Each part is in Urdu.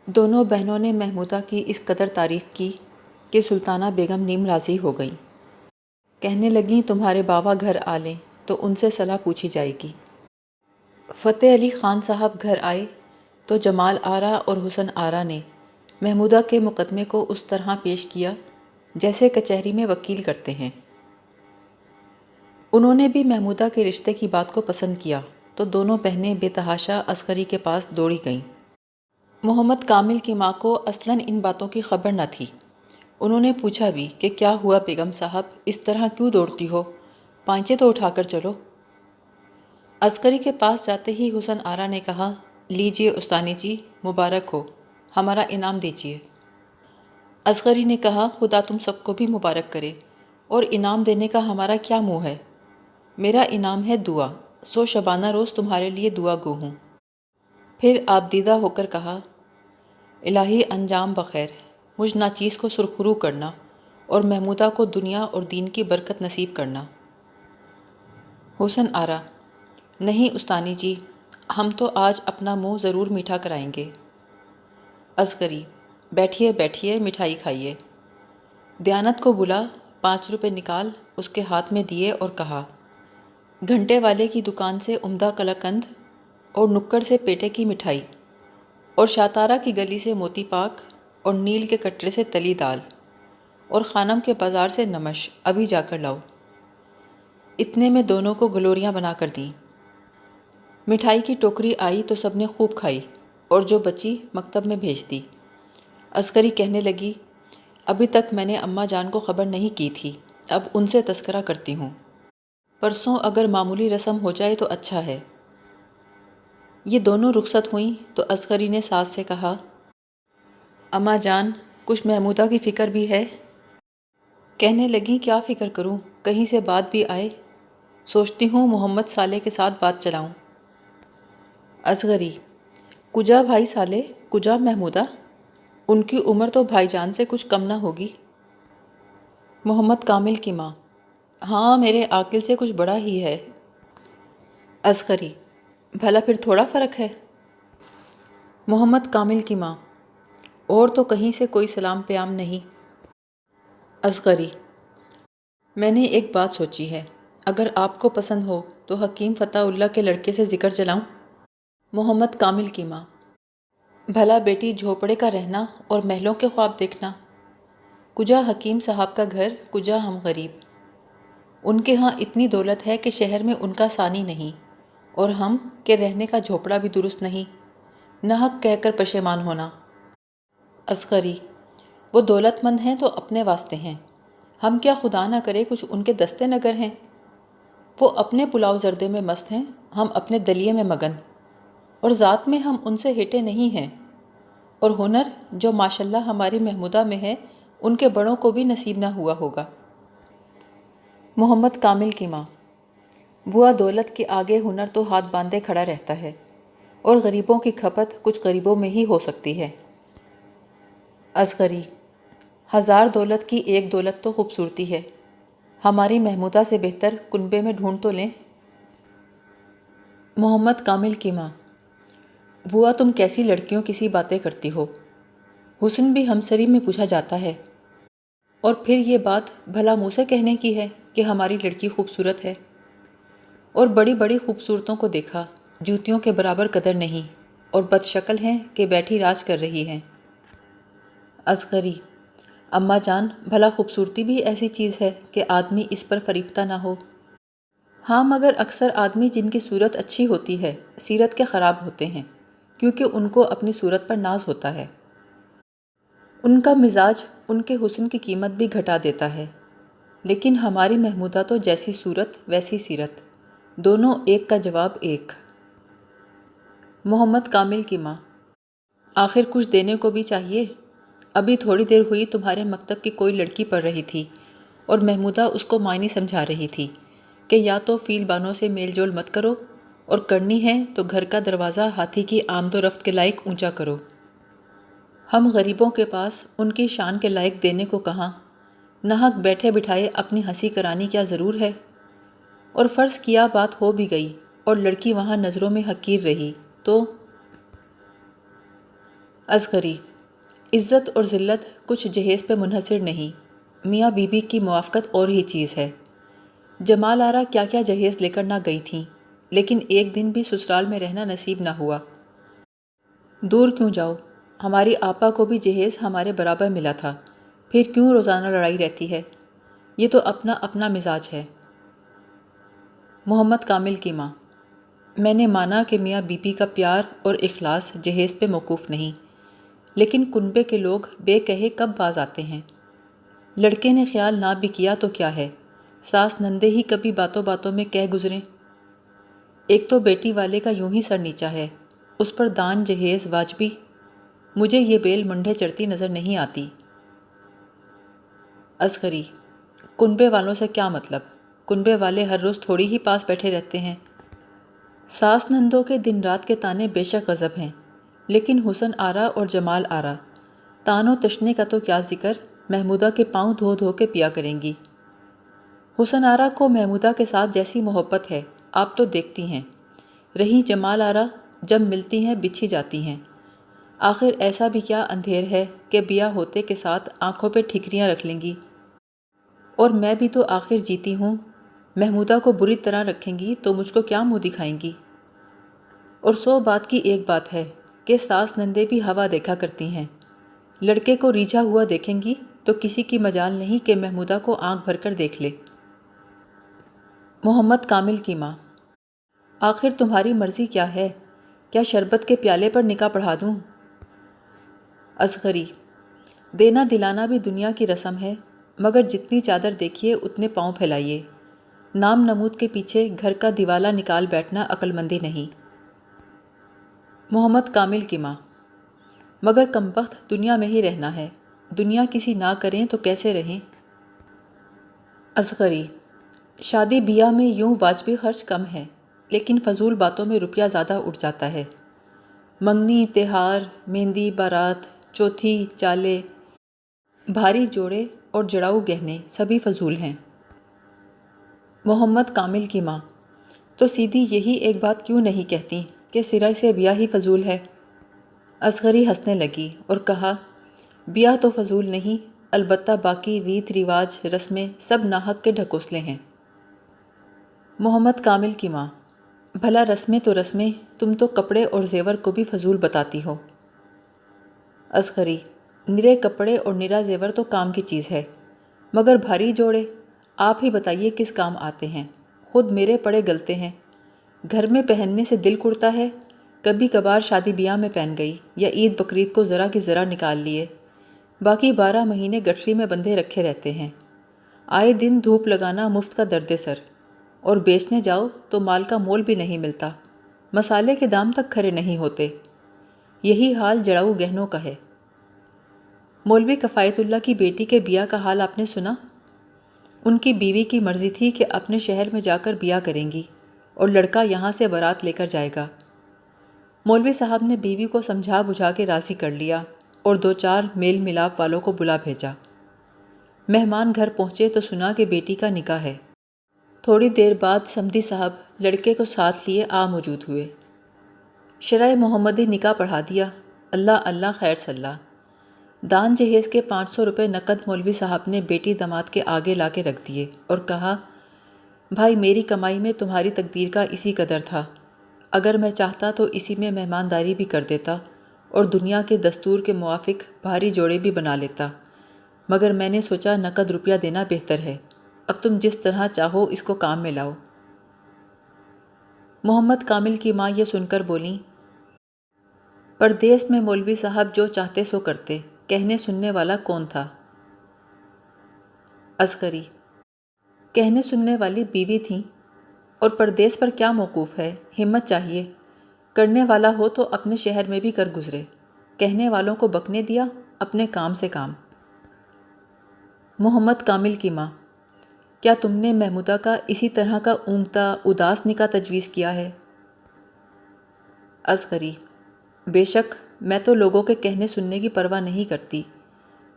دونوں بہنوں نے محمودہ کی اس قدر تعریف کی کہ سلطانہ بیگم نیم راضی ہو گئیں۔ کہنے لگیں تمہارے باوا گھر آ لیں تو ان سے صلاح پوچھی جائے گی۔ فتح علی خان صاحب گھر آئے تو جمال آرا اور حسن آرا نے محمودہ کے مقدمے کو اس طرح پیش کیا جیسے کچہری میں وکیل کرتے ہیں۔ انہوں نے بھی محمودہ کے رشتے کی بات کو پسند کیا تو دونوں بہنیں بے تحاشا عسکری کے پاس دوڑی گئیں۔ محمد کامل کی ماں کو اصلاً ان باتوں کی خبر نہ تھی۔ انہوں نے پوچھا بھی کہ کیا ہوا بیگم صاحب، اس طرح کیوں دوڑتی ہو؟ پائچے تو اٹھا کر چلو۔ عسکری کے پاس جاتے ہی حسن آرا نے کہا، لیجئے استانی جی، مبارک ہو، ہمارا انعام دیجئے۔ عسکری نے کہا، خدا تم سب کو بھی مبارک کرے، اور انعام دینے کا ہمارا کیا منہ ہے؟ میرا انعام ہے دعا، سو شبانہ روز تمہارے لیے دعا گو ہوں۔ پھر آپ دیدہ ہو کر کہا، الہی انجام بخیر، مجھ ناچیز کو سرخرو کرنا اور محمودہ کو دنیا اور دین کی برکت نصیب کرنا۔ حسن آرا، نہیں استانی جی، ہم تو آج اپنا منہ ضرور میٹھا کرائیں گے۔ عسکری، بیٹھیے بیٹھیے، مٹھائی کھائیے۔ دیانت کو بلا 5 روپے نکال اس کے ہاتھ میں دیے اور کہا، گھنٹے والے کی دکان سے عمدہ قلاقند اور نکڑ سے پیٹے کی مٹھائی، اور شاتارہ کی گلی سے موتی پاک اور نیل کے کٹرے سے تلی دال، اور خانم کے بازار سے نمش ابھی جا کر لاؤ۔ اتنے میں دونوں کو گلوریاں بنا کر دیں۔ مٹھائی کی ٹوکری آئی تو سب نے خوب کھائی اور جو بچی مکتب میں بھیج دی۔ عسکری کہنے لگی، ابھی تک میں نے اماں جان کو خبر نہیں کی تھی، اب ان سے تذکرہ کرتی ہوں۔ پرسوں اگر معمولی رسم ہو جائے تو اچھا ہے۔ یہ دونوں رخصت ہوئیں تو عسکری نے ساس سے کہا، اماں جان، کچھ محمودہ کی فکر بھی ہے؟ کہنے لگیں، کیا فکر کروں، کہیں سے بات بھی آئے، سوچتی ہوں محمد صالح کے ساتھ بات چلاؤں۔ عسکری، کجا بھائی صالح، کجا محمودہ؟ ان کی عمر تو بھائی جان سے کچھ کم نہ ہوگی۔ محمد کامل کی ماں، ہاں میرے عاقل سے کچھ بڑا ہی ہے۔ عسکری، بھلا پھر تھوڑا فرق ہے؟ محمد کامل کی ماں، اور تو کہیں سے کوئی سلام پیام نہیں۔ عسکری، میں نے ایک بات سوچی ہے، اگر آپ کو پسند ہو تو حکیم فتح اللہ کے لڑکے سے ذکر چلاؤں۔ محمد کامل کی ماں، بھلا بیٹی جھوپڑے کا رہنا اور محلوں کے خواب دیکھنا، کجا حکیم صاحب کا گھر، کجا ہم غریب۔ ان کے ہاں اتنی دولت ہے کہ شہر میں ان کا ثانی نہیں، اور ہم کہ رہنے کا جھوپڑا بھی درست نہیں، ناحق کہہ کر پشیمان ہونا۔ عسکری، وہ دولت مند ہیں تو اپنے واسطے ہیں، ہم کیا خدا نہ کرے کچھ ان کے دستے نگر ہیں؟ وہ اپنے پلاؤ زردے میں مست ہیں، ہم اپنے دلیے میں مگن، اور ذات میں ہم ان سے ہٹے نہیں ہیں، اور ہنر جو ماشاءاللہ ہماری محمودہ میں ہے ان کے بڑوں کو بھی نصیب نہ ہوا ہوگا۔ محمد کامل کی ماں، بوا دولت کے آگے ہنر تو ہاتھ باندھے کھڑا رہتا ہے، اور غریبوں کی کھپت کچھ غریبوں میں ہی ہو سکتی ہے۔ عسکری، 1000 دولت کی ایک دولت تو خوبصورتی ہے، ہماری محمودہ سے بہتر کنبے میں ڈھونڈ تو لیں۔ محمد کامل کی ماں، بوا تم کیسی لڑکیوں کی سی باتیں کرتی ہو، حسن بھی ہمسری میں پوچھا جاتا ہے، اور پھر یہ بات بھلا منہ سے کہنے کی ہے کہ ہماری لڑکی خوبصورت ہے، اور بڑی بڑی خوبصورتوں کو دیکھا، جوتیوں کے برابر قدر نہیں، اور بد شکل ہیں کہ بیٹھی راج کر رہی ہیں۔ عسکری، اماں جان، بھلا خوبصورتی بھی ایسی چیز ہے کہ آدمی اس پر فریفتہ نہ ہو؟ ہاں، مگر اکثر آدمی جن کی صورت اچھی ہوتی ہے سیرت کے خراب ہوتے ہیں، کیونکہ ان کو اپنی صورت پر ناز ہوتا ہے۔ ان کا مزاج ان کے حسن کی قیمت بھی گھٹا دیتا ہے، لیکن ہماری محمودہ تو جیسی صورت ویسی سیرت، دونوں ایک کا جواب ایک۔ محمد کامل کی ماں، آخر کچھ دینے کو بھی چاہیے۔ ابھی تھوڑی دیر ہوئی تمہارے مکتب کی کوئی لڑکی پڑھ رہی تھی اور محمودہ اس کو معنی سمجھا رہی تھی کہ یا تو فیل بانوں سے میل جول مت کرو، اور کرنی ہے تو گھر کا دروازہ ہاتھی کی آمد و رفت کے لائق اونچا کرو۔ ہم غریبوں کے پاس ان کی شان کے لائق دینے کو کہاں، ناحق بیٹھے بٹھائے اپنی ہنسی کرانی کیا ضرور ہے؟ اور فرض کیا بات ہو بھی گئی اور لڑکی وہاں نظروں میں حقیر رہی تو اصغری: عزت اور ذلت کچھ جہیز پہ منحصر نہیں، میاں بی بی کی موافقت اور ہی چیز ہے۔ جمال آرا کیا کیا جہیز لے کر نہ گئی تھیں، لیکن ایک دن بھی سسرال میں رہنا نصیب نہ ہوا۔ دور کیوں جاؤ، ہماری آپا کو بھی جہیز ہمارے برابر ملا تھا، پھر کیوں روزانہ لڑائی رہتی ہے؟ یہ تو اپنا اپنا مزاج ہے۔ محمد کامل کی ماں: میں نے مانا کہ میاں بی بی کا پیار اور اخلاص جہیز پہ موقوف نہیں، لیکن کنبے کے لوگ بے کہے کب باز آتے ہیں؟ لڑکے نے خیال نہ بھی کیا تو کیا ہے، ساس نندے ہی کبھی باتوں باتوں میں کہہ گزریں۔ ایک تو بیٹی والے کا یوں ہی سر نیچا ہے، اس پر دان جہیز واجبی؟ مجھے یہ بیل منڈے چڑھتی نظر نہیں آتی۔ اصغری: کنبے والوں سے کیا مطلب؟ کنبے والے ہر روز تھوڑی ہی پاس بیٹھے رہتے ہیں۔ ساس نندوں کے دن رات کے تانے بے شک غضب ہیں، لیکن حسن آرا اور جمال آرا، تان و تشنے کا تو کیا ذکر، محمودہ کے پاؤں دھو دھو کے پیا کریں گی۔ حسن آرا کو محمودہ کے ساتھ جیسی محبت ہے آپ تو دیکھتی ہیں، رہی جمال آرا، جب ملتی ہیں بچھی جاتی ہیں۔ آخر ایسا بھی کیا اندھیر ہے کہ بیاہ ہوتے کے ساتھ آنکھوں پہ ٹھکریاں رکھ لیں گی؟ اور میں بھی تو آخر جیتی ہوں، محمودہ کو بری طرح رکھیں گی تو مجھ کو کیا منہ دکھائیں گی؟ اور 100 بات کی ایک بات ہے کہ ساس نندے بھی ہوا دیکھا کرتی ہیں، لڑکے کو ریجھا ہوا دیکھیں گی تو کسی کی مجال نہیں کہ محمودہ کو آنکھ بھر کر دیکھ لے۔ محمد کامل کی ماں: آخر تمہاری مرضی کیا ہے؟ کیا شربت کے پیالے پر نکاح پڑھا دوں؟ اصغری: دینا دلانا بھی دنیا کی رسم ہے، مگر جتنی چادر دیکھیے اتنے پاؤں پھیلائیے۔ نام نمود کے پیچھے گھر کا دیوالا نکال بیٹھنا عقل مندی نہیں۔ محمد کامل کی ماں: مگر کمبخت دنیا میں ہی رہنا ہے، دنیا کسی نہ کریں تو کیسے رہیں؟ اصغری: شادی بیاہ میں یوں واجبی خرچ کم ہے، لیکن فضول باتوں میں روپیہ زیادہ اٹھ جاتا ہے۔ منگنی، تہوار، مہندی، بارات، چوتھی، چالے، بھاری جوڑے اور جڑاؤ گہنے سبھی فضول ہیں۔ محمد کامل کی ماں: تو سیدھی یہی ایک بات کیوں نہیں کہتی کہ سرے سے بیاہ ہی فضول ہے؟ اصغری ہنسنے لگی اور کہا، بیاہ تو فضول نہیں، البتہ باقی ریت رواج رسمیں سب ناحق کے ڈھکوسلے ہیں۔ محمد کامل کی ماں: بھلا رسمیں تو رسمیں، تم تو کپڑے اور زیور کو بھی فضول بتاتی ہو۔ اصغری: نرے کپڑے اور نرا زیور تو کام کی چیز ہے، مگر بھاری جوڑے آپ ہی بتائیے کس کام آتے ہیں؟ خود میرے پڑے گلتے ہیں، گھر میں پہننے سے دل کڑتا ہے، کبھی کبھار شادی بیاہ میں پہن گئی یا عید بقرعید کو ذرا کی ذرا نکال لیے، باقی 12 مہینے گٹھری میں بندھے رکھے رہتے ہیں۔ آئے دن دھوپ لگانا مفت کا درد سر، اور بیچنے جاؤ تو مال کا مول بھی نہیں ملتا، مسالے کے دام تک کھڑے نہیں ہوتے۔ یہی حال جڑاؤ گہنوں کا ہے۔ مولوی کفایت اللہ کی بیٹی کے بیاہ کا حال آپ نے سنا؟ ان کی بیوی کی مرضی تھی کہ اپنے شہر میں جا کر بیاہ کریں گی اور لڑکا یہاں سے بارات لے کر جائے گا۔ مولوی صاحب نے بیوی کو سمجھا بجھا کے راضی کر لیا اور 2-4 میل ملاپ والوں کو بلا بھیجا۔ مہمان گھر پہنچے تو سنا کہ بیٹی کا نکاح ہے۔ تھوڑی دیر بعد سمدھی صاحب لڑکے کو ساتھ لیے موجود ہوئے۔ شرع محمدی نکاح پڑھا دیا، اللہ اللہ خیر صلاح۔ دان جہیز کے 500 روپے نقد مولوی صاحب نے بیٹی داماد کے آگے لا کے رکھ دیے اور کہا، بھائی میری کمائی میں تمہاری تقدیر کا اسی قدر تھا، اگر میں چاہتا تو اسی میں مہمانداری بھی کر دیتا اور دنیا کے دستور کے موافق بھاری جوڑے بھی بنا لیتا، مگر میں نے سوچا نقد روپیہ دینا بہتر ہے، اب تم جس طرح چاہو اس کو کام میں لاؤ۔ محمد کامل کی ماں یہ سن کر بولیں، پردیس میں مولوی صاحب جو چاہتے سو کرتے، کہنے سننے والا کون تھا؟ اصغری: کہنے سننے والی بیوی تھیں، اور پردیس پر کیا موقوف ہے، ہمت چاہیے، کرنے والا ہو تو اپنے شہر میں بھی کر گزرے، کہنے والوں کو بکنے دیا، اپنے کام سے کام۔ محمد کامل کی ماں: کیا تم نے محمودہ کا اسی طرح کا اونگتا اداس نکاح تجویز کیا ہے؟ اصغری: بے شک، میں تو لوگوں کے کہنے سننے کی پرواہ نہیں کرتی،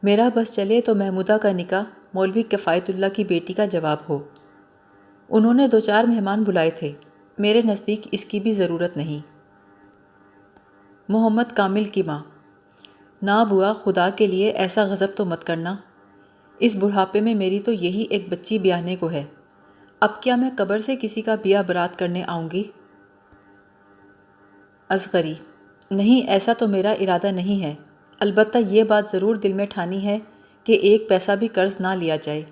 میرا بس چلے تو محمودہ کا نکاح مولوی کفایت اللہ کی بیٹی کا جواب ہو۔ انہوں نے 2-4 مہمان بلائے تھے، میرے نزدیک اس کی بھی ضرورت نہیں۔ محمد کامل کی ماں: نا بوا، خدا کے لیے ایسا غضب تو مت کرنا۔ اس بڑھاپے میں میری تو یہی ایک بچی بیاہنے کو ہے، اب کیا میں قبر سے کسی کا بیاہ برات کرنے آؤں گی؟ اصغری: نہیں، ایسا تو میرا ارادہ نہیں ہے، البتہ یہ بات ضرور دل میں ٹھانی ہے کہ ایک پیسہ بھی قرض نہ لیا جائے۔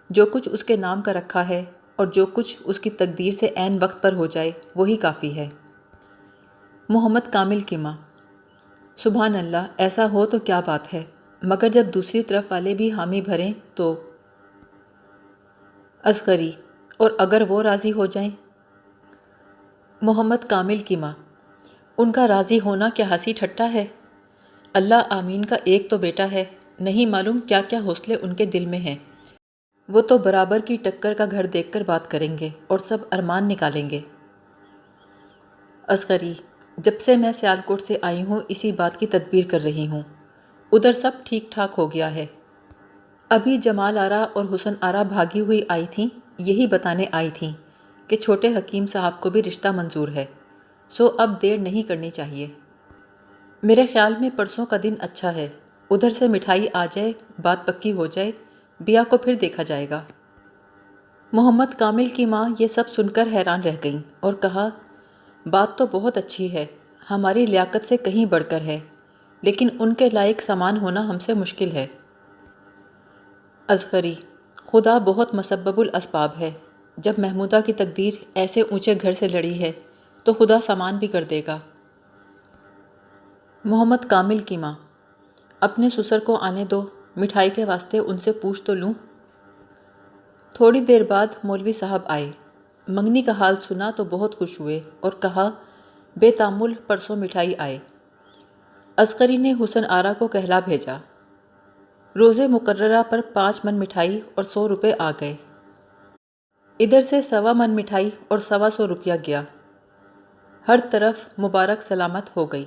جو کچھ اس کے نام کا رکھا ہے اور جو کچھ اس کی تقدیر سے عین وقت پر ہو جائے وہی کافی ہے۔ محمد کامل کی ماں: سبحان اللہ، ایسا ہو تو کیا بات ہے، مگر جب دوسری طرف والے بھی حامی بھریں تو؟ اصغری: اور اگر وہ راضی ہو جائیں؟ محمد کامل کی ماں: ان کا راضی ہونا کیا ہنسی ٹھٹا ہے؟ اللہ آمین کا ایک تو بیٹا ہے، نہیں معلوم کیا کیا حوصلے ان کے دل میں ہیں۔ وہ تو برابر کی ٹکر کا گھر دیکھ کر بات کریں گے اور سب ارمان نکالیں گے۔ اصغری: جب سے میں سیالکوٹ سے آئی ہوں اسی بات کی تدبیر کر رہی ہوں، ادھر سب ٹھیک ٹھاک ہو گیا ہے۔ ابھی جمال آرا اور حسن آرا بھاگی ہوئی آئی تھیں، یہی بتانے آئی تھیں کہ چھوٹے حکیم صاحب کو بھی رشتہ منظور ہے، سو اب دیر نہیں کرنی چاہیے۔ میرے خیال میں پرسوں کا دن اچھا ہے، ادھر سے مٹھائی آ جائے، بات پکی ہو جائے، بیاہ کو پھر دیکھا جائے گا۔ محمد کامل کی ماں یہ سب سن کر حیران رہ گئیں اور کہا، بات تو بہت اچھی ہے، ہماری لیاقت سے کہیں بڑھ کر ہے، لیکن ان کے لائق سامان ہونا ہم سے مشکل ہے۔ اصغری: خدا بہت مسبب الاسباب ہے، جب محمودہ کی تقدیر ایسے اونچے گھر سے لڑی ہے تو خدا سامان بھی کر دے گا۔ محمد کامل کی ماں: اپنے سسر کو آنے دو، مٹھائی کے واسطے ان سے پوچھ تو لوں۔ تھوڑی دیر بعد مولوی صاحب آئے، منگنی کا حال سنا تو بہت خوش ہوئے اور کہا، بے تامل پرسوں مٹھائی آئے۔ اصغری نے حسن آرا کو کہلا بھیجا۔ روز مقررہ پر 5 من مٹھائی اور 100 روپے آ گئے۔ ادھر سے 1.25 من مٹھائی اور 125 روپیہ گیا۔ ہر طرف مبارک سلامت ہو گئی۔